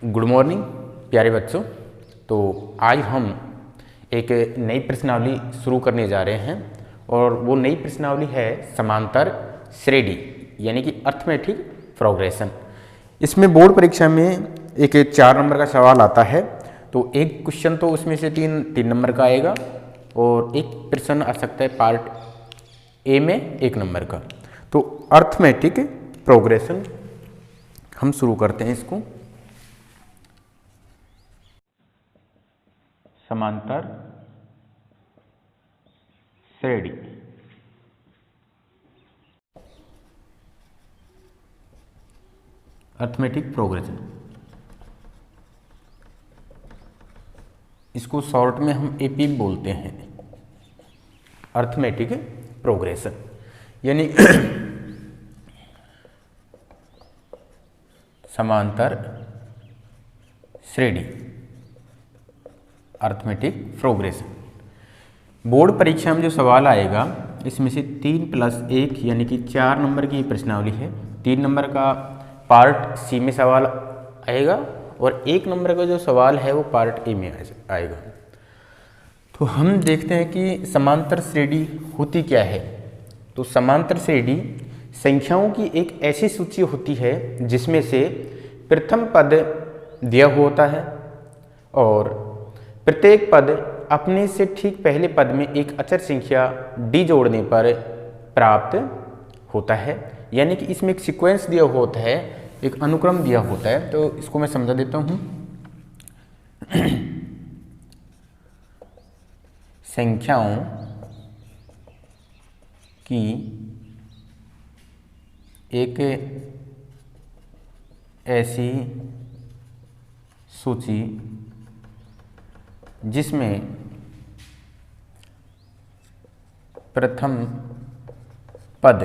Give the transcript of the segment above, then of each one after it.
Good morning प्यारे बच्चों। तो आज हम एक नई प्रश्नावली शुरू करने जा रहे हैं और वो नई प्रश्नावली है समांतर श्रेणी यानी कि अर्थमेटिक प्रोग्रेशन। इसमें बोर्ड परीक्षा में एक 4 नंबर का सवाल आता है, तो एक क्वेश्चन तो उसमें से 3 नंबर का आएगा और एक प्रश्न आ सकता है पार्ट ए में 1 नंबर का। तो अर्थमेटिक प्रोग्रेशन हम शुरू करते हैं इसको। समांतर श्रेणी अर्थमेटिक प्रोग्रेशन, इसको शॉर्ट में हम एपी बोलते हैं, अर्थमेटिक प्रोग्रेशन। यानी समांतर श्रेणी अर्थमेटिक प्रोग्रेशन। बोर्ड परीक्षा में जो सवाल आएगा इसमें से 3+1 यानी कि 4 नंबर की प्रश्नावली है। 3 नंबर का पार्ट सी में सवाल आएगा और 1 नंबर का जो सवाल है वो पार्ट ए में आएगा। तो हम देखते हैं कि समांतर श्रेणी होती क्या है। तो समांतर श्रेणी संख्याओं की एक ऐसी सूची होती है जिसमें से प्रथम पद दिया हुआ होता है और प्रत्येक पद अपने से ठीक पहले पद में एक अचर संख्या डी जोड़ने पर प्राप्त होता है। यानी कि इसमें एक सीक्वेंस दिया होता है, एक अनुक्रम दिया होता है। तो इसको मैं समझा देता हूँ। संख्याओं की एक ऐसी सूची जिसमें प्रथम पद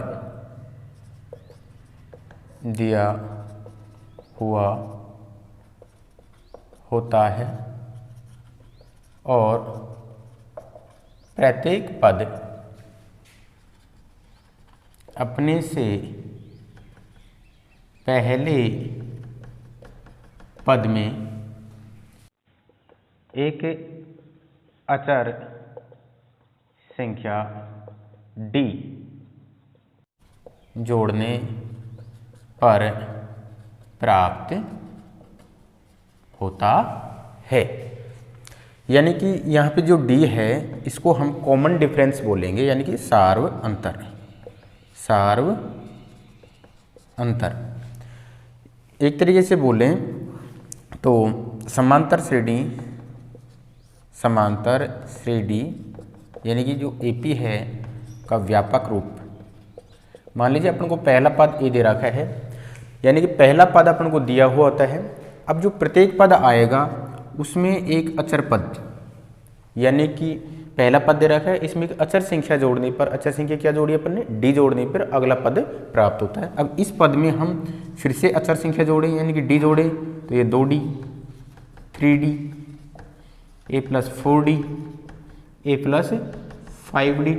दिया हुआ होता है और प्रत्येक पद अपने से पहले पद में एक अचर संख्या डी जोड़ने पर प्राप्त होता है। यानी कि यहाँ पे जो डी है इसको हम कॉमन डिफरेंस बोलेंगे, यानी कि सार्व अंतर। सार्व अंतर एक तरीके से बोलें तो समांतर श्रेणी यानी कि जो एपी है का व्यापक रूप। मान लीजिए अपन को पहला पद ए दे रखा है, यानी कि पहला पद अपन को दिया हुआ होता है। अब जो प्रत्येक पद आएगा उसमें एक अचर पद, यानी कि पहला पद दे रखा है, इसमें एक अचर संख्या जोड़ने पर, अचर संख्या क्या जोड़ी अपन ने, डी जोड़ने पर अगला पद प्राप्त होता है। अब इस पद में हम फिर से अचर संख्या जोड़ें यानी कि डी जोड़े, तो ये 2d 3d a + 4d a + 5d।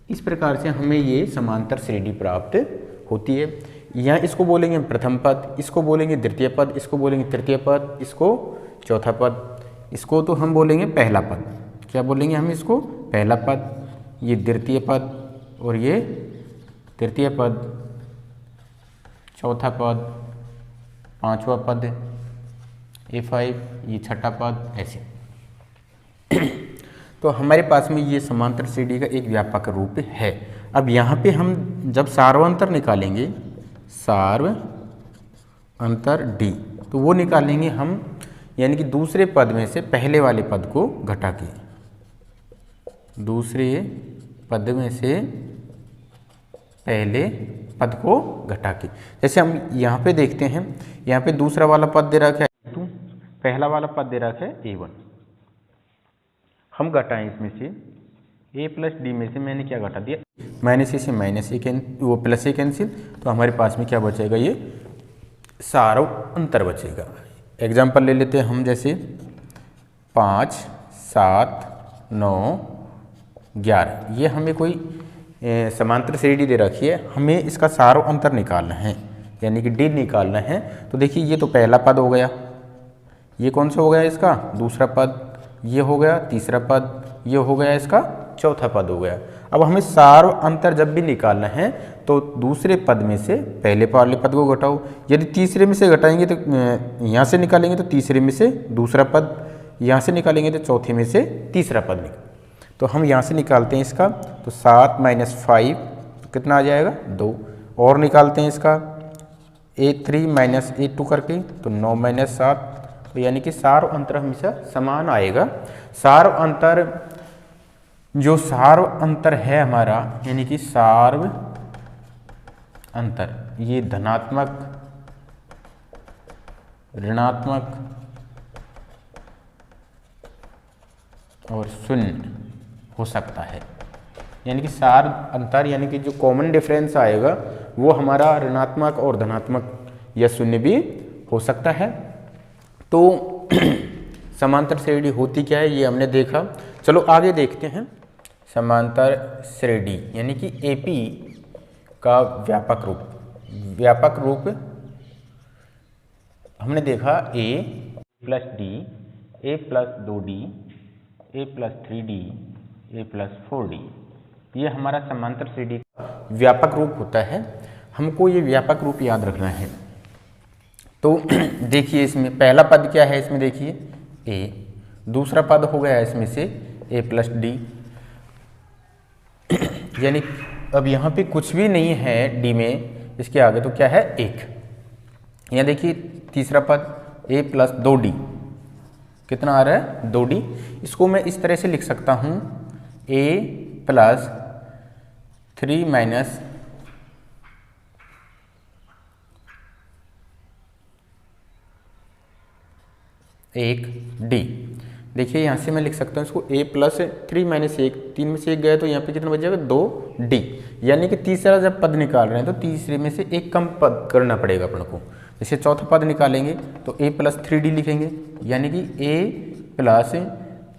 इस प्रकार से हमें ये समांतर श्रेणी प्राप्त होती है। यहाँ इसको बोलेंगे प्रथम पद, इसको बोलेंगे द्वितीय पद, इसको बोलेंगे तृतीय पद, इसको चौथा पद, इसको तो हम बोलेंगे पहला पद। क्या बोलेंगे हम इसको, पहला पद, ये द्वितीय पद और ये तृतीय पद, चौथा पद, पांचवा पद A5, ये छठा पद, ऐसे। तो हमारे पास में ये समांतर श्रेणी का एक व्यापक रूप है। अब यहाँ पे हम जब सार्वअंतर निकालेंगे, सार्व अंतर डी, तो वो निकालेंगे हम यानी कि दूसरे पद में से पहले वाले पद को घटा के, दूसरे पद में से पहले पद को घटा के। जैसे हम यहाँ पे देखते हैं, यहाँ पे दूसरा वाला पद दे रखा है, पहला वाला पद दे रखा है A1। हम घटाएं इसमें से a + d में से मैंने क्या घटा दिया, -a से -a वो +a कैंसिल, तो हमारे पास में क्या बचेगा, ये सार्व अंतर बचेगा। एग्जाम्पल ले लेते हैं हम, जैसे 5, 7, 9, 11, ये हमें कोई समांतर श्रेणी दे रखी है, हमें इसका सार्व अंतर निकालना है। यानी कि डी निकालना है। तो देखिए ये तो पहला पद हो गया, ये कौन सा हो गया इसका दूसरा पद, ये हो गया तीसरा पद, ये हो गया इसका चौथा पद हो गया। अब हमें सार अंतर जब भी निकालना है तो दूसरे पद में से पहले वाले पद को घटाओ, यदि तीसरे में से घटाएंगे तो यहाँ से निकालेंगे तो तीसरे में से दूसरा पद, यहाँ से निकालेंगे तो चौथे में से तीसरा पद निकाल। तो हम यहाँ से निकालते हैं इसका, तो 7 - 5 तो कितना आ जाएगा 2, और निकालते हैं इसका A3 - A2 करके तो 9 - 7, तो यानी कि सार अंतर हमेशा समान आएगा। सार अंतर जो सार्व अंतर है हमारा, यानी कि सार्व अंतर ये धनात्मक, ऋणात्मक और शून्य हो सकता है। यानी कि सार अंतर यानी कि जो कॉमन डिफरेंस आएगा वो हमारा ऋणात्मक और धनात्मक या शून्य भी हो सकता है। तो समांतर श्रेणी होती क्या है ये हमने देखा। चलो आगे देखते हैं। समांतर श्रेणी यानी कि एपी का व्यापक रूप, व्यापक रूप हमने देखा a + d, a + 2d, a + 3d, a + 4d, ये हमारा समांतर श्रेणी का व्यापक रूप होता है। हमको ये व्यापक रूप याद रखना है। तो देखिए इसमें पहला पद क्या है, इसमें देखिए a, दूसरा पद हो गया इसमें से a + d, यानी अब यहाँ पे कुछ भी नहीं है d में, इसके आगे तो क्या है 1। यहाँ देखिए तीसरा पद a + 2d, कितना आ रहा है 2d। इसको मैं इस तरह से लिख सकता हूँ a + 3 - एक d। देखिए यहाँ से मैं लिख सकता हूँ इसको a + 3 - 1, 3 में से 1 गया तो यहाँ पे कितना बच जाएगा 2d। यानी कि तीसरा जब पद निकाल रहे हैं तो तीसरे में से एक कम पद करना पड़ेगा अपन को। जैसे चौथा पद निकालेंगे तो a + 3d लिखेंगे, यानी कि a +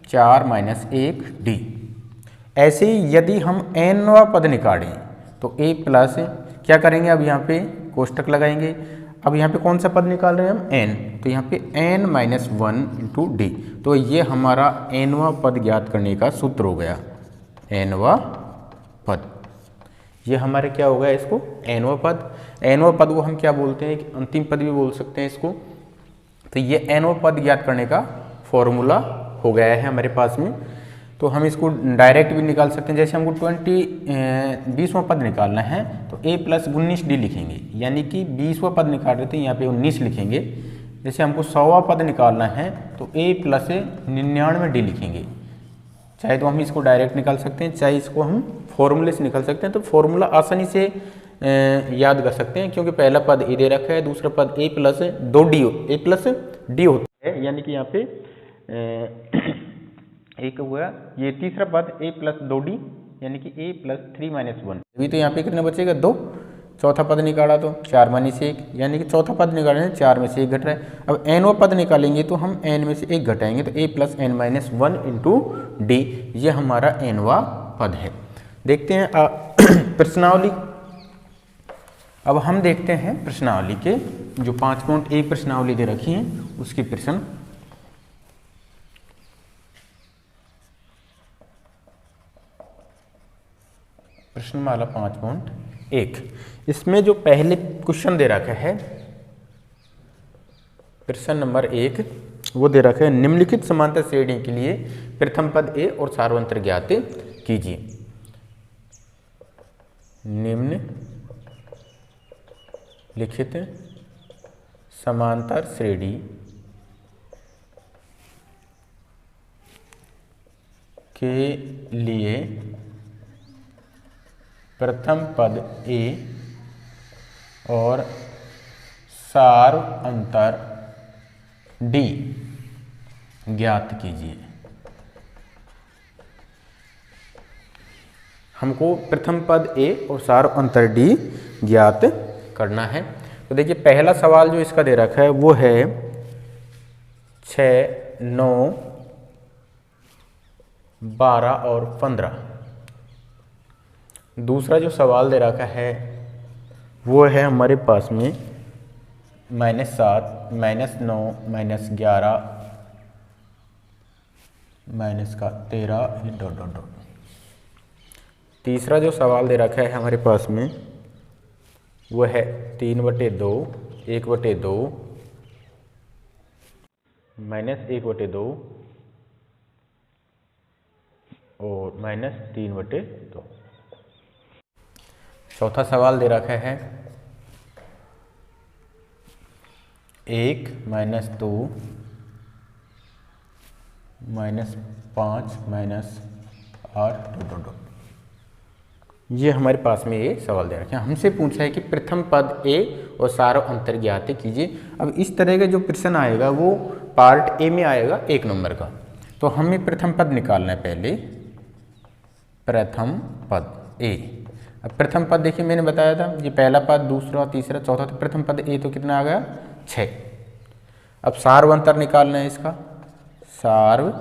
4 - 1d। ऐसे ही यदि हम nवां पद निकालें तो a प्लस क्या करेंगे, अब यहाँ पे कोष्टक लगाएंगे। अब यहाँ पे कौन सा पद निकाल रहे हैं हम n, तो यहाँ पे n - 1 × d। तो ये हमारा nवां पद ज्ञात करने का सूत्र हो गया, nवां पद। ये हमारे क्या हो गया, इसको nवां पद। nवां पद को हम क्या बोलते हैं, अंतिम पद भी बोल सकते हैं इसको। तो ये nवां पद ज्ञात करने का फॉर्मूला हो गया है हमारे पास में। तो हम इसको डायरेक्ट भी निकाल सकते हैं। जैसे हमको 20वां पद निकालना है तो a + 19d लिखेंगे, यानी कि 20वां पद निकाल रहे थे यहाँ पे 19 लिखेंगे। जैसे हमको 100वां पद निकालना है तो a + 99d लिखेंगे। चाहे तो हम इसको डायरेक्ट निकाल सकते हैं, चाहे इसको हम फॉर्मूले से निकाल सकते हैं। तो फॉर्मूला आसानी से याद कर सकते हैं, क्योंकि पहला पद a दे रखा है, दूसरा पद a + 2d होता है, यानी कि यहाँ पे एक हुआ, ये तीसरा पद a + 2d यानी कि a + 3 - 1। अभी तो यहाँ पे कितना बचेगा 2। चौथा पद निकाला तो 4 - 1, यानी कि चौथा पद निकाल रहे हैं 4 में से 1 घट रहा है। अब nवां पद निकालेंगे तो हम n में से 1 घटाएंगे तो a + n - 1 × d, ये हमारा nवां पद है। देखते हैं प्रश्नावली। अब हम देखते हैं प्रश्नावली के जो 5.1 प्रश्नावली दे रखी है उसके प्रश्न। प्रश्नमाला 5.1, इसमें जो पहले क्वेश्चन दे रखा है प्रश्न नंबर 1, वो दे रखा है निम्नलिखित समांतर श्रेणी के लिए प्रथम पद a और सार्वंतर ज्ञात कीजिए। निम्नलिखित समांतर श्रेणी के लिए प्रथम पद a और सार्वंतर d ज्ञात कीजिए। हमको प्रथम पद a और सार्वंतर d ज्ञात करना है। तो देखिए पहला सवाल जो इसका दे रखा है वो है 6, 9, 12 और 15। दूसरा जो सवाल दे रखा है वो है हमारे पास में -7 -9 -11 -13 डॉट डॉट डॉट। तीसरा जो सवाल दे रखा है हमारे पास में वो है 3/2 1/2 -1/2 और -3/2। चौथा सवाल दे रखा है 1 -2 -5 -8 ये हमारे पास में ये सवाल दे रखे हैं। हमसे पूछा है कि प्रथम पद ए और सारो अंतर ज्ञात कीजिए। अब इस तरह का जो प्रश्न आएगा वो पार्ट ए में आएगा 1 नंबर का। तो हमें प्रथम पद निकालना है पहले, प्रथम पद ए। अब प्रथम पद देखिए मैंने बताया था ये पहला पद, दूसरा, तीसरा, चौथा, तो प्रथम पद ए तो कितना आ गया 6। अब सार्व अंतर निकालना है इसका, सार्व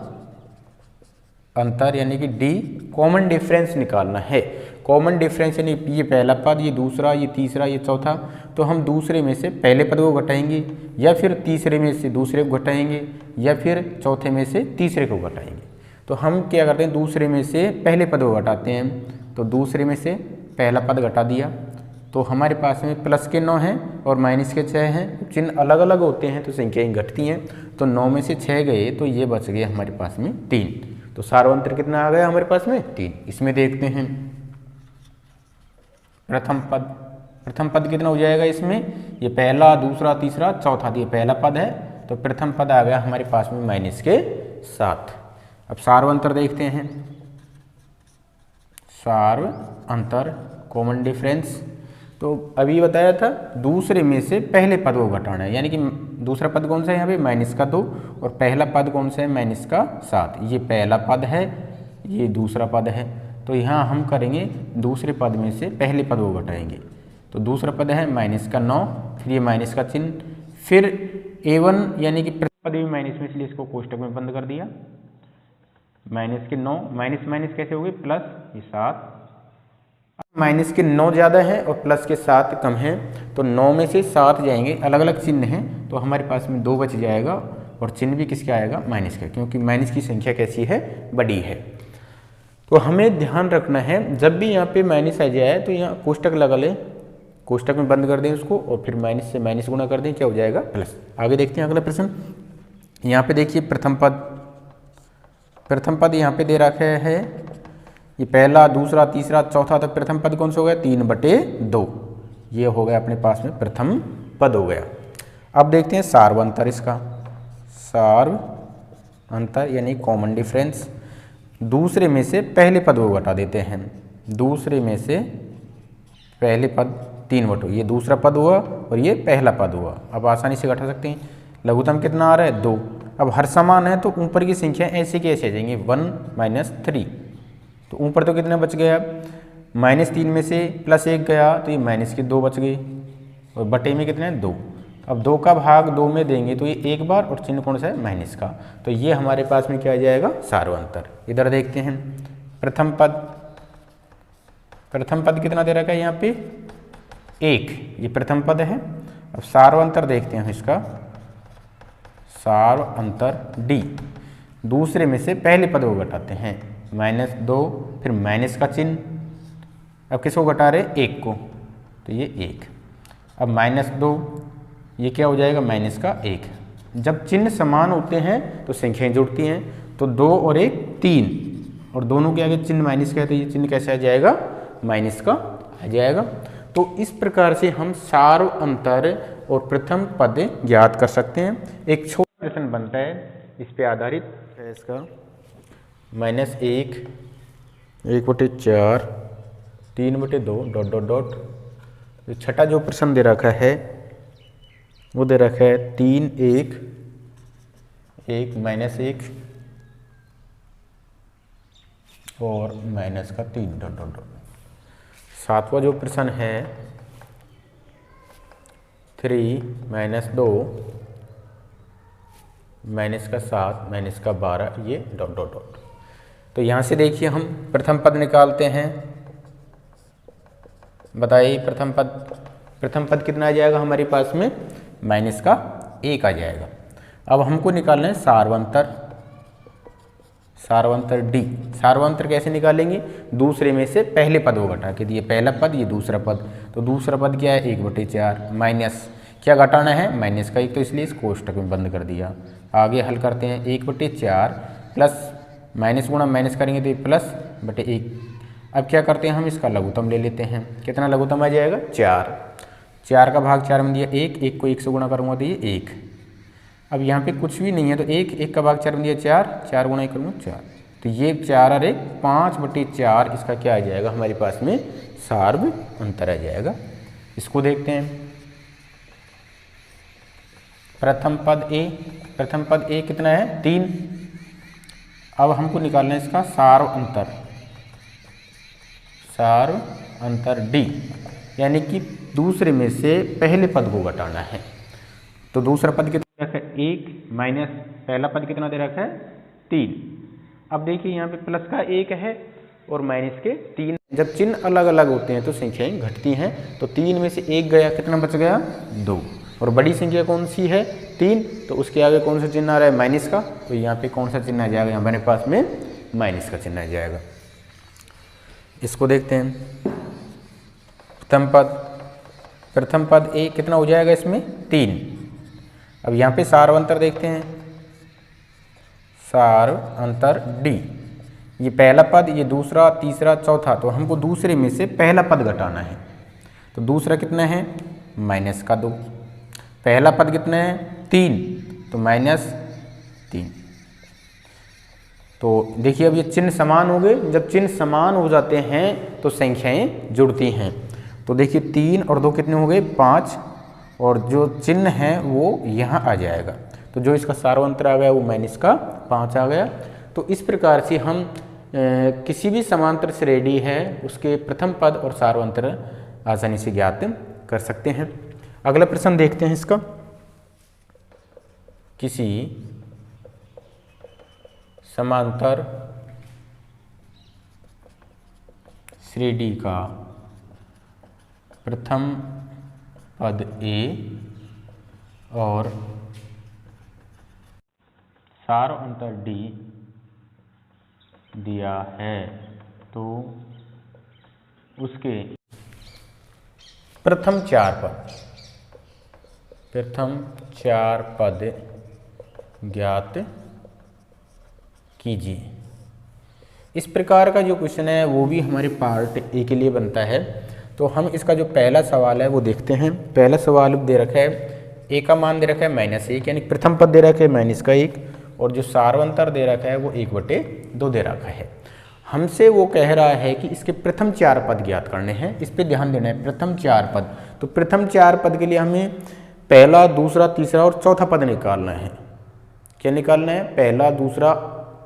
अंतर यानी कि डी कॉमन डिफरेंस निकालना है। कॉमन डिफरेंस यानी ये पहला पद, ये दूसरा, ये तीसरा, ये चौथा, तो हम दूसरे में से पहले पद को घटाएंगे या फिर तीसरे में से दूसरे को घटाएंगे या फिर चौथे में से तीसरे को घटाएंगे। तो हम क्या करते हैं, दूसरे में से पहले पद को घटाते हैं। तो दूसरे में से पहला पद घटा दिया तो हमारे पास में प्लस के 9 हैं और माइनस के 6 हैं। चिन्ह अलग अलग होते हैं तो संख्याएं घटती हैं। तो 9 में से 6 गए तो ये बच गए हमारे पास में 3। तो सार्वंतर कितना आ गया हमारे पास में 3। इसमें देखते हैं प्रथम पद कितना हो जाएगा इसमें, ये पहला, दूसरा, तीसरा, चौथा, ये पहला पद है तो प्रथम पद आ गया हमारे पास में -7। अब सार्वंतर देखते हैं, सार्व अंतर कॉमन डिफरेंस। तो अभी बताया था दूसरे में से पहले पद को घटाना है, यानी कि दूसरा पद कौन सा है यहाँ पे -2 और पहला पद कौन सा है -7। ये पहला पद है, ये दूसरा पद है। तो यहाँ हम करेंगे दूसरे पद में से पहले पद को घटाएंगे। तो दूसरा पद है -9, फिर ये माइनस का चिन्ह, फिर A1 यानी कि प्रथम पद भी माइनस में, इसलिए इसको कोष्टक में बंद कर दिया। -9 माइनस कैसे हो गए प्लस, ये 7। माइनस के 9 ज़्यादा है और प्लस के 7 कम है तो 9 में से 7 जाएंगे, अलग अलग चिन्ह हैं तो हमारे पास में 2 बच जाएगा और चिन्ह भी किसका आएगा माइनस का, क्योंकि माइनस की संख्या कैसी है बड़ी है। तो हमें ध्यान रखना है जब भी यहाँ पे माइनस आ जाए तो यहाँ कोष्टक लगा ले, कोष्टक में बंद कर दें उसको और फिर माइनस से माइनस गुणा कर दें, क्या हो जाएगा प्लस। आगे देखते हैं अगला प्रश्न। यहाँ पे देखिए प्रथम पद यहाँ पे दे रखा है, ये पहला, दूसरा, तीसरा, चौथा, तो प्रथम पद कौन सा हो गया 3/2। ये हो गया अपने पास में प्रथम पद हो गया। अब देखते हैं सार्व अंतर, इसका सार्व अंतर यानी कॉमन डिफरेंस। दूसरे में से पहले पद को घटा देते हैं, दूसरे में से पहले पद 3/2, ये दूसरा पद हुआ और ये पहला पद हुआ। अब आसानी से घटा सकते हैं। लघुत्तम कितना आ रहा है 2। अब हर समान है तो ऊपर की संख्या ऐसे कैसे आ जाएंगी 1 - 3। तो ऊपर तो कितने बच गए, अब -3 में से +1 गया तो ये -2 बच गए और बटे में कितने 2। अब 2 का भाग 2 में देंगे तो ये एक बार और चिन्ह कौन सा है माइनस का। तो ये हमारे पास में क्या आ जाएगा सार्व अंतर। इधर देखते हैं प्रथम पद कितना दे रखा है यहाँ पे 1, ये प्रथम पद है। अब सार्व अंतर देखते हैं इसका, सार्व अंतर D। दूसरे में से पहले पद को घटाते हैं, -2 फिर माइनस का चिन्ह। अब किसको घटा रहे 1 को, तो ये 1। अब -2 ये क्या हो जाएगा -1। जब चिन्ह समान होते हैं तो संख्याएं जुड़ती हैं, तो 2 और 1 3 और दोनों के आगे चिन्ह माइनस का है तो ये चिन्ह कैसे आ जाएगा माइनस का आ जाएगा। तो इस प्रकार से हम सार्व अंतर और प्रथम पद ज्ञात कर सकते हैं। एक छोटा प्रश्न बनता है इस पे आधारित है इसका, -1 1/4 3/2 डॉट डॉट डॉट। तो छठा जो प्रश्न दे रखा है वो दे रखा है 3 1 1 -1 और -3 डॉट डॉट डॉट। सातवां जो प्रश्न है 3 -2 -7 -12 ये डॉट डॉट डॉट। तो यहाँ से देखिए हम प्रथम पद निकालते हैं। बताइए प्रथम पद कितना आ जाएगा हमारे पास में माइनस का 1 आ जाएगा। अब हमको निकालना है सार्वंतर डी। सार्वंतर कैसे निकालेंगे? दूसरे में से पहले पद को घटा के, ये पहला पद ये दूसरा पद, तो दूसरा पद क्या है 1/4 माइनस क्या घटाना है माइनस का 1, तो इसलिए इस कोष्टक में बंद कर दिया। आगे हल करते हैं 1/4 प्लस माइनस गुणा माइनस करेंगे तो ये प्लस बटे 1। अब क्या करते हैं हम इसका लघुत्तम ले लेते हैं। कितना लघुत्तम आ जाएगा 4 का भाग 4 में दिया 1 को 1 से गुणा करूँगा तो ये 1। अब यहाँ पे कुछ भी नहीं है तो 1 का भाग 4 में दिया 4 गुणा 1 करूँगा 4, तो ये 4 और 1 5/4 इसका क्या आ जाएगा हमारे पास में सार्व अंतर आ जाएगा। इसको देखते हैं। प्रथम पद ए कितना है 3। अब हमको निकालना है इसका सार्व अंतर डी, यानी कि दूसरे में से पहले पद को घटाना है। तो दूसरा पद कितना दे रखा है 1 माइनस पहला पद कितना दे रखा है 3। अब देखिए यहाँ पे प्लस का 1 है और माइनस के 3। जब चिन्ह अलग अलग होते हैं तो संख्याएं घटती हैं। तो 3 में से 1 गया, कितना बच गया 2, और बड़ी संख्या कौन सी है 3, तो उसके आगे कौन सा चिन्ह आ रहा है माइनस का, तो यहाँ पे कौन सा चिन्ह आ जाएगा, यहाँ हमारे पास में माइनस का चिन्ह आ जाएगा। इसको देखते हैं। प्रथम पद ए कितना हो जाएगा इसमें 3। अब यहाँ पे सार्व अंतर देखते हैं, सार्व अंतर डी, ये पहला पद ये दूसरा तीसरा चौथा, तो हमको दूसरे में से पहला पद घटाना है। तो दूसरा कितना है माइनस का 2, पहला पद कितना है 3, तो -3। तो देखिए अब ये चिन्ह समान हो गए। जब चिन्ह समान हो जाते हैं तो संख्याएं जुड़ती हैं। तो देखिए 3 और 2 कितने हो गए 5, और जो चिन्ह है वो यहाँ आ जाएगा। तो जो इसका सार्वंतर आ गया वो माइनस का 5 आ गया। तो इस प्रकार से हम किसी भी समांतर श्रेणी है उसके प्रथम पद और सार्वंतर आसानी से ज्ञात कर सकते हैं। अगला प्रश्न देखते हैं इसका। किसी समांतर श्रेणी का प्रथम पद ए और सार्वंतर डी दिया है तो उसके प्रथम चार पद ज्ञात कीजिए। इस प्रकार का जो क्वेश्चन है वो भी हमारे पार्ट ए के लिए बनता है। तो हम इसका जो पहला सवाल है वो देखते हैं। पहला सवाल दे रखा है ए का मान दे रखा है -1, यानी प्रथम पद दे रखा है -1, और जो सार्वंतर दे रखा है वो 1/2 दे रखा है। हमसे वो कह रहा है कि इसके प्रथम 4 पद ज्ञात करने हैं। इस पे ध्यान देना है, प्रथम 4 पद। तो प्रथम 4 पद के लिए हमें पहला दूसरा तीसरा और चौथा पद निकालना है। क्या निकालना है? पहला दूसरा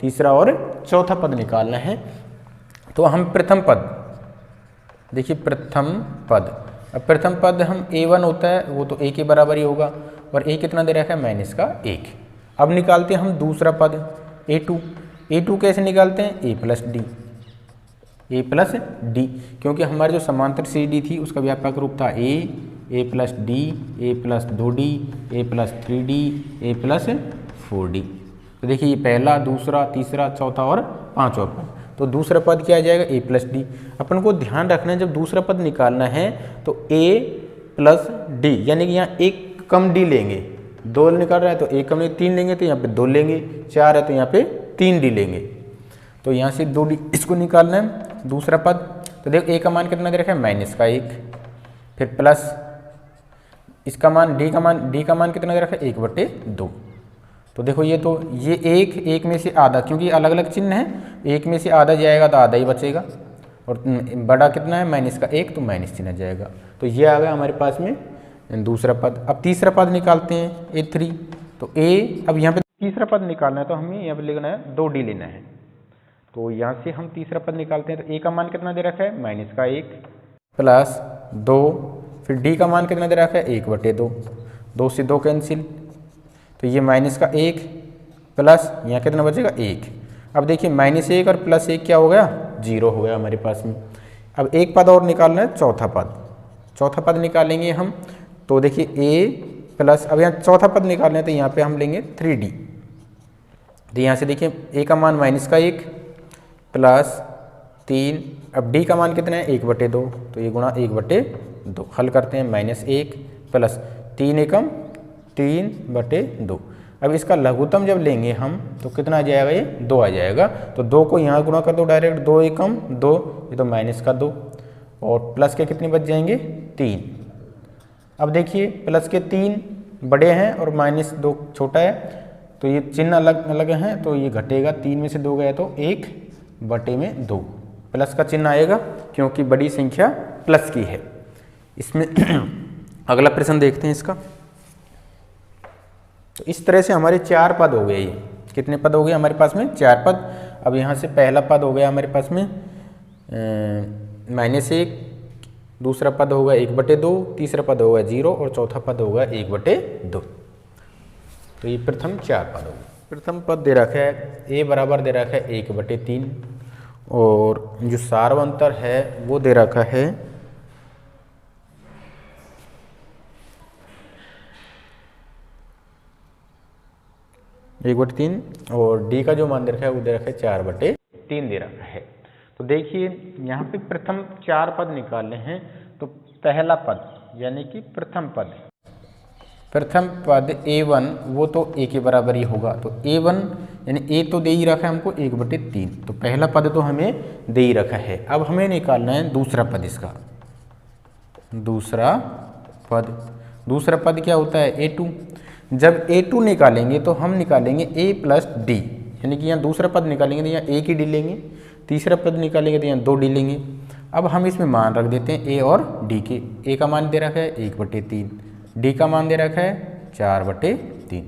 तीसरा और चौथा पद निकालना है। तो हम प्रथम पद देखिए, प्रथम पद, अब प्रथम पद हम a1 होता है वो तो a के बराबर ही होगा, और a कितना दे रखा है -1। अब निकालते हैं हम दूसरा पद a2 कैसे निकालते हैं a प्लस डी, क्योंकि हमारी जो समांतर श्रेणी थी उसका व्यापक रूप था a plus D, a plus 2d, a plus 3d, a plus 4d। तो देखिए ये पहला दूसरा तीसरा चौथा और पांचवा पद। तो दूसरा पद क्या आ जाएगा a प्लस डी। अपन को ध्यान रखना है जब दूसरा पद निकालना है तो a प्लस डी, यानी कि यहाँ एक कम d लेंगे। 2 निकाल रहा है तो एक कम 3 लेंगे, तो यहाँ पे 2 लेंगे, 4 है तो यहाँ पे 3d लेंगे। तो यहाँ से 2d इसको निकालना है दूसरा पद। तो देखो a का मान कितना दे रखा है -1, फिर प्लस इसका मान d का मान कितना दे रखा है 1/2। तो देखो ये एक में से आधा, क्योंकि अलग अलग चिन्ह है, एक में से आधा जाएगा तो आधा ही बचेगा, और बड़ा कितना है -1, तो माइनस चिन्ह जाएगा। तो ये आ गया हमारे पास में दूसरा पद। अब तीसरा पद निकालते हैं a3। तो अब यहाँ पे तीसरा पद निकालना है तो हमें यहाँ पे लिखना है 2d लेना है। तो यहाँ से हम तीसरा पद निकालते हैं। तो a का मान कितना दे रखा है -1 प्लस 2, फिर d का मान कितना दे रखा है 1/2, 2 से 2 कैंसिल, तो ये -1 प्लस यहाँ कितना बचेगा 1। अब देखिए -1 और +1 क्या हो गया 0 हो गया हमारे पास में। अब एक पद और निकालना है चौथा पद निकालेंगे हम। तो देखिए a प्लस, अब यहाँ चौथा पद निकालना है तो यहाँ पे हम लेंगे 3D। तो यहाँ से देखिए a का मान -1 प्लस 3, अब d का मान कितना है 1/2, तो ये गुणा 1/2। हल करते हैं, -1 प्लस 3 एकम 3/2। अब इसका लघुत्तम जब लेंगे हम तो कितना आ जाएगा, ये 2 आ जाएगा। तो 2 को यहाँ गुणा कर दो डायरेक्ट, 2 एकम 2, ये तो -2 और प्लस के कितने बच जाएंगे 3। अब देखिए प्लस के 3 बड़े हैं और -2 छोटा है, तो ये चिन्ह अलग अलग हैं, तो ये घटेगा, 3 में से 2 गया तो 1/2 प्लस का चिन्ह आएगा क्योंकि बड़ी संख्या प्लस की है। इसमें अगला प्रश्न देखते हैं इसका। तो इस तरह से हमारे 4 पद हो गए। ये कितने पद हो गए हमारे पास में, 4 पद। अब यहाँ से पहला पद हो गया हमारे पास में -1, दूसरा पद होगा 1/2, तीसरा पद होगा 0 और चौथा पद होगा 1/2। तो ये प्रथम 4 पद हो गए। प्रथम पद दे रखा है a बराबर दे रखा है 1/3 और जो सार्वंतर है वो दे रखा है 1/3 और d का जो मान दे रखा है वो दे रखा है 4/3 दे रखा है। तो देखिए यहाँ पे प्रथम 4 पद निकालने हैं। तो पहला पद यानी कि प्रथम पद a1 वो तो a के बराबर ही होगा। तो a1 यानी a तो दे ही रखा है हमको 1/3, तो पहला पद तो हमें दे ही रखा है। अब हमें निकालना है दूसरा पद। इसका दूसरा पद क्या होता है a2। जब a2 निकालेंगे तो हम निकालेंगे a प्लस d, यानी कि यहाँ दूसरा पद निकालेंगे तो यहाँ 1 ही d लेंगे, तीसरा पद निकालेंगे तो यहाँ 2 d लेंगे। अब हम इसमें मान रख देते हैं a और d के। a का मान दे रखा है 1/3, d का मान दे रखा है 4/3।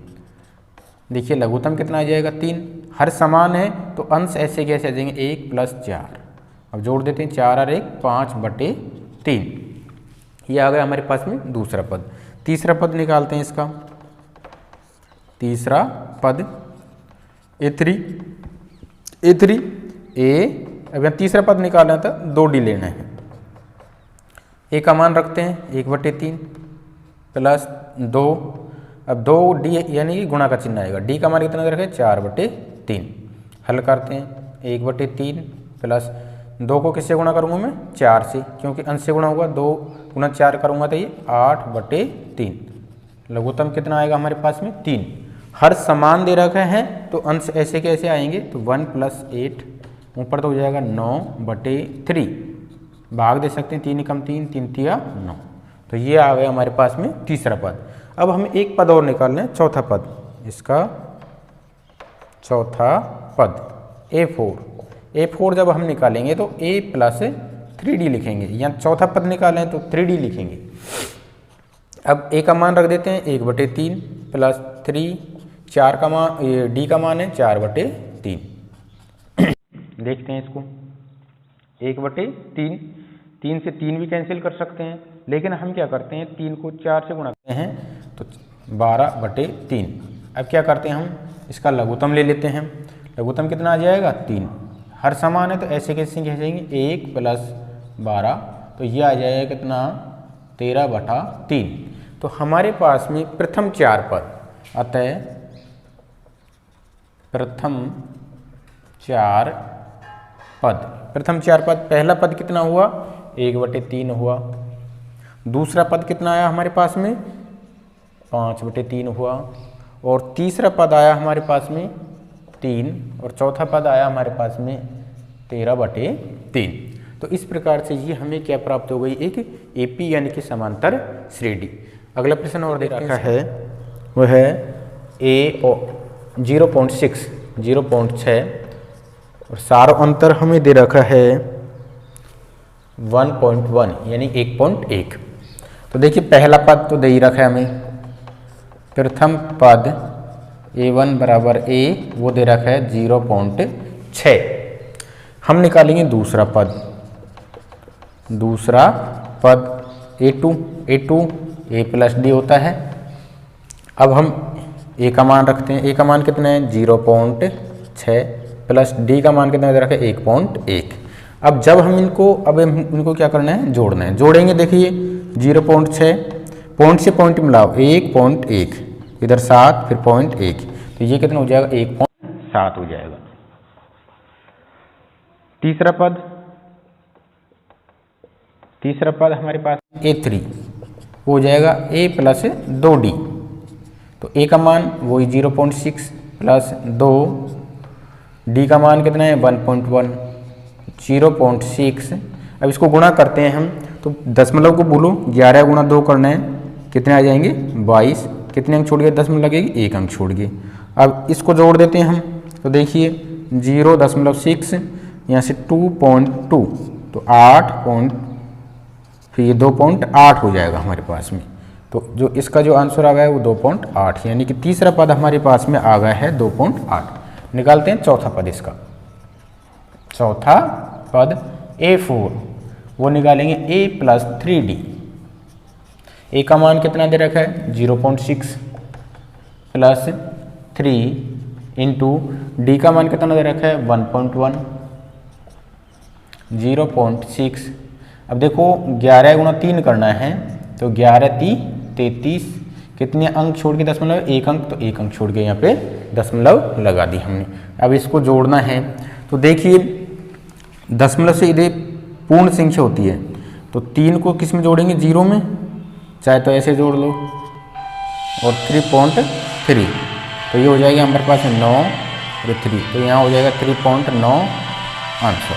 देखिए लघुत्तम कितना आ जाएगा 3। हर समान है तो अंश ऐसे कैसे आ जाएंगे 1 + 4। अब जोड़ देते हैं 4 और 1 5/3। ये आ गया हमारे पास में दूसरा पद। तीसरा पद निकालते हैं इसका। तीसरा पद a3 अब यहाँ तीसरा पद निकालना था 2d लेना है। a का मान रखते हैं 1/3 प्लस 2, अब 2d यानी कि गुणा का चिन्ह आएगा। d का मान कितना दे रखा है 4/3। हल करते हैं 1/3 प्लस 2 को किससे गुणा करूँगा मैं 4 से, क्योंकि अंश से गुणा होगा। 2 × 4 करूँगा तो ये 8/3। लघुत्तम कितना आएगा हमारे पास में 3। हर समान दे रखा है तो अंश ऐसे कैसे आएंगे, तो 1 + 8 ऊपर तो हो जाएगा 9/3। भाग दे सकते हैं 3 × 3 3 × 9। तो ये आ गया हमारे पास में तीसरा पद। अब हमें एक पद और निकालना है, चौथा पद। इसका चौथा पद a4 जब हम निकालेंगे तो a + 3d लिखेंगे। यहाँ चौथा पद निकालें तो 3d लिखेंगे। अब a का मान रख देते हैं 1/3 प्लस 3, 4 का मान d का मान है 4/3। देखते हैं इसको 1/3, 3 से 3 भी कैंसिल कर सकते हैं, लेकिन हम क्या करते हैं 3 को 4 से गुणा करते हैं तो 12/3। अब क्या करते हैं हम इसका लघुत्तम ले लेते हैं। लघुत्तम कितना आ जाएगा 3। हर समान है तो ऐसे कैसे कहेंगे 1 + 12, तो ये आ जाएगा कितना 13/3। तो हमारे पास में प्रथम 4 पद, अतः प्रथम 4 पद। पहला पद कितना हुआ 1/3 हुआ। दूसरा पद कितना आया हमारे पास में 5/3 हुआ। और तीसरा पद आया हमारे पास में 3 और चौथा पद आया हमारे पास में 13/3। तो इस प्रकार से ये हमें क्या प्राप्त हो गई, एक एपी यानी कि समांतर श्रेणी। अगला प्रश्न और दे रखा है वह है a 0.6 और सार अंतर हमें दे रखा है 1.1 यानी 1.1। तो देखिए पहला पद तो दे ही रखा है हमें। प्रथम पद a1 = a वो दे रखा है 0.6। हम निकालेंगे दूसरा पद a2 a + d होता है। अब हम a का मान रखते हैं। a का मान कितना है 0.6 प्लस d का मान कितना दे रखा है 1.1। अब जब हम इनको क्या करना है जोड़ना है। जोड़ेंगे देखिए 0.6 पॉइंट से पॉइंट मिलाओ 1.1, इधर 7 फिर 0.1, तो ये कितना हो जाएगा 1.7 हो जाएगा। तीसरा पद हमारे पास A3 हो जाएगा A प्लस 2D, तो A का मान वही 0.6 प्लस 2, D का मान कितना है 1.1, 0.6। अब इसको गुणा करते हैं हम, तो दशमलव को भूलो, 11 गुणा 2 करना है, कितने आ जाएंगे 22, कितने अंक छोड़ गए, 10 में लगेगी 1 अंक छोड़ गए। अब इसको जोड़ देते हैं हम, तो देखिए 0.6 यहाँ से 2.2 तो 8 फिर ये 2.8 हो जाएगा हमारे पास में। तो जो इसका जो आंसर आ गया है वो 2.8, यानी कि तीसरा पद हमारे पास में आ गया है 2.8। निकालते हैं चौथा पद इसका। चौथा पद A4 वो निकालेंगे A प्लस 3D। A का मान कितना दे रखा है 0.6 प्लस 3 इंटू D का मान कितना दे रखा है 1.1, 0.6। अब देखो 11 गुणा 3 करना है, तो 11 3 33, कितने अंक छोड़ के दशमलव 1 अंक, तो 1 अंक छोड़ के यहाँ पे दशमलव लगा दी हमने। अब इसको जोड़ना है, तो देखिए दशमलव से इधर पूर्ण संख्या होती है, तो 3 को किस में जोड़ेंगे 0 में, चाहे तो ऐसे जोड़ लो, और 3.3, तो ये हो जाएगा हमारे पास 9 और 3, तो यहाँ हो जाएगा 3.9 आंसर।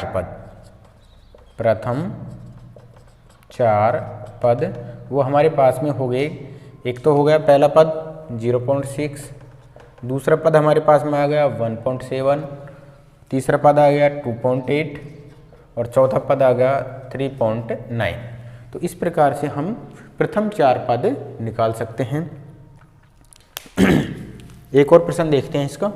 पद प्रथम 4 पद वो हमारे पास में हो गए। एक तो हो गया पहला पद 0.6, दूसरा पद हमारे पास में आ गया 1.7, तीसरा पद आ गया 2.8 और चौथा पद आ गया 3.9। तो इस प्रकार से हम प्रथम 4 पद निकाल सकते हैं। एक और प्रश्न देखते हैं इसका।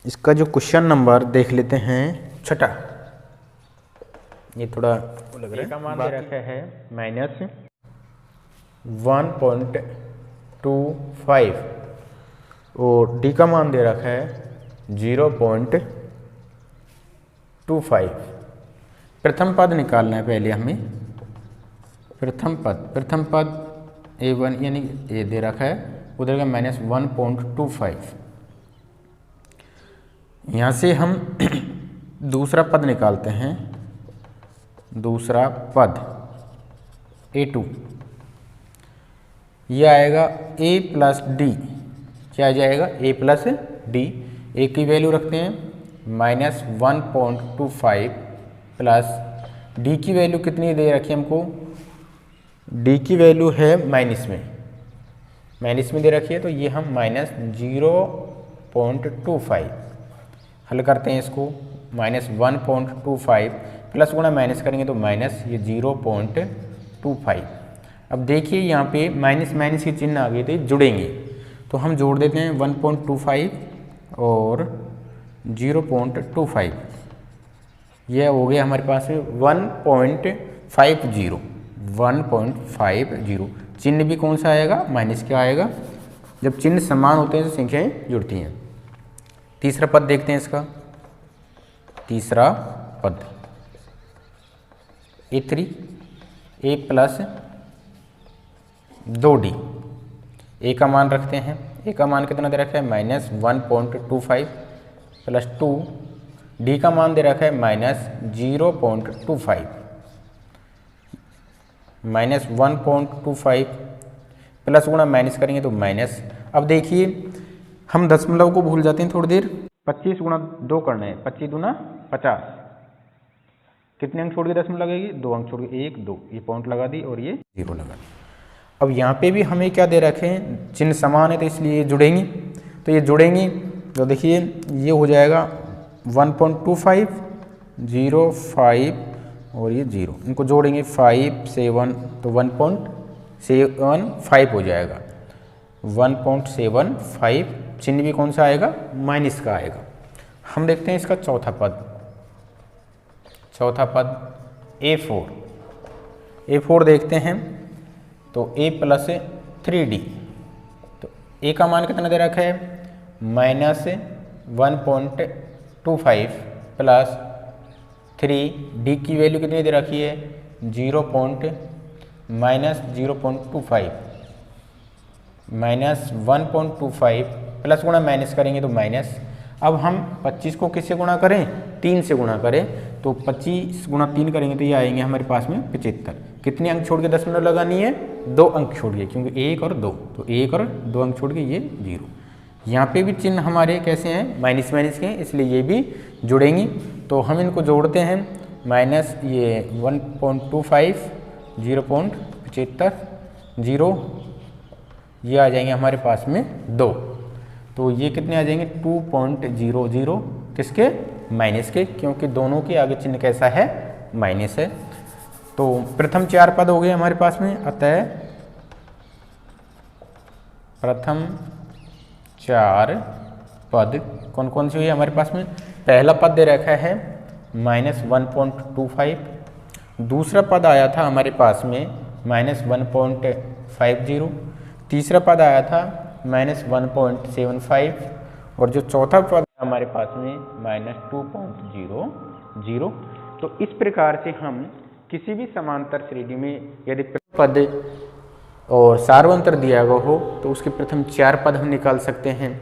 इसका जो क्वेश्चन नंबर देख लेते हैं, छठा, ये थोड़ा लग रहा है, मान दे रखा है -1.25 और D का मान दे रखा है 0.25। प्रथम पद निकालना है पहले हमें। प्रथम पद A1 यानी A दे रखा है, उधर का -1.25। यहाँ से हम दूसरा पद निकालते हैं। दूसरा पद A2, यह आएगा A प्लस D, क्या आ जाएगा A प्लस D। A की वैल्यू रखते हैं -1.25 प्लस D की वैल्यू कितनी दे रखी है हमको, D की वैल्यू है माइनस में दे रखी है, तो ये हम -0.25 हल करते हैं इसको। -1.25 प्लस गुणा माइनस करेंगे तो माइनस ये 0.25। अब देखिए यहाँ पे माइनस के चिन्ह आ गए थे, जुड़ेंगे, तो हम जोड़ देते हैं 1.25 और 0.25। यह हो गया हमारे पास 1.50। चिन्ह भी कौन सा आएगा, माइनस का आएगा। जब चिन्ह समान होते हैं तो संख्याएं जुड़ती हैं। तीसरा पद देखते हैं इसका। तीसरा पद A3 A plus 2D। A का मान रखते हैं, A का मान कितना दे रखा है -1.25 प्लस 2, D का मान दे रखा है -0.25। -1.25 प्लस गुणा माइनस करेंगे तो माइनस। अब देखिए हम दशमलव को भूल जाते हैं थोड़ी देर। 25 गुणा 2 करना है, 25 दूना 50, कितने अंक छोड़ के दशमलव लगेगी, 2 अंक छोड़ के 1 2, ये पॉइंट लगा दी और ये 0 लगा दी। अब यहाँ पे भी हमें क्या दे रखे हैं, चिन्ह समान है तो इसलिए ये जुड़ेंगी, तो ये जुड़ेंगी, तो देखिए ये हो जाएगा 1.25 0 5 और ये 0, इनको जोड़ेंगे 5 7 तो 1.75 हो जाएगा। 1.75, चिन्ह भी कौन सा आएगा, माइनस का आएगा। हम देखते हैं इसका चौथा पद A4 देखते हैं, तो A प्लस 3D, तो A का मान कितना दे रखा है 0.25 प्लस 3, डी की वैल्यू कितनी दे रखी है -0.25 माइनस 1.25 प्लस गुणा माइनस करेंगे तो माइनस। अब हम 25 को किससे गुणा करें 3 से गुणा करें, तो 25 गुणा 3 करेंगे तो ये आएंगे हमारे पास में 75। कितने अंक छोड़ के दशमलव लगानी है 2 अंक छोड़ के, क्योंकि 1 और 2, तो 1 और 2 अंक छोड़ के ये 0। यहाँ पे भी चिन्ह हमारे कैसे हैं माइनस माइनस के, इसलिए ये भी जुड़ेंगी। तो हम इनको जोड़ते हैं, माइनस ये 1.25 0.75 0, ये आ जाएंगे हमारे पास में 2, तो ये कितने आ जाएंगे 2.00 किसके माइनस के, क्योंकि दोनों के आगे चिन्ह कैसा है माइनस है। तो प्रथम 4 पद हो गए हमारे पास में, अतः प्रथम 4 पद कौन कौन सी हुई हमारे पास में, पहला पद दे रखा है -1.25, दूसरा पद आया था हमारे पास में -1.50, तीसरा पद आया था -1.75 और जो चौथा पद हमारे पास में -2.00। तो इस प्रकार से हम किसी भी समांतर श्रेणी में यदि पद और सार्वंतर दिया गया हो तो उसके प्रथम 4 पद हम निकाल सकते हैं।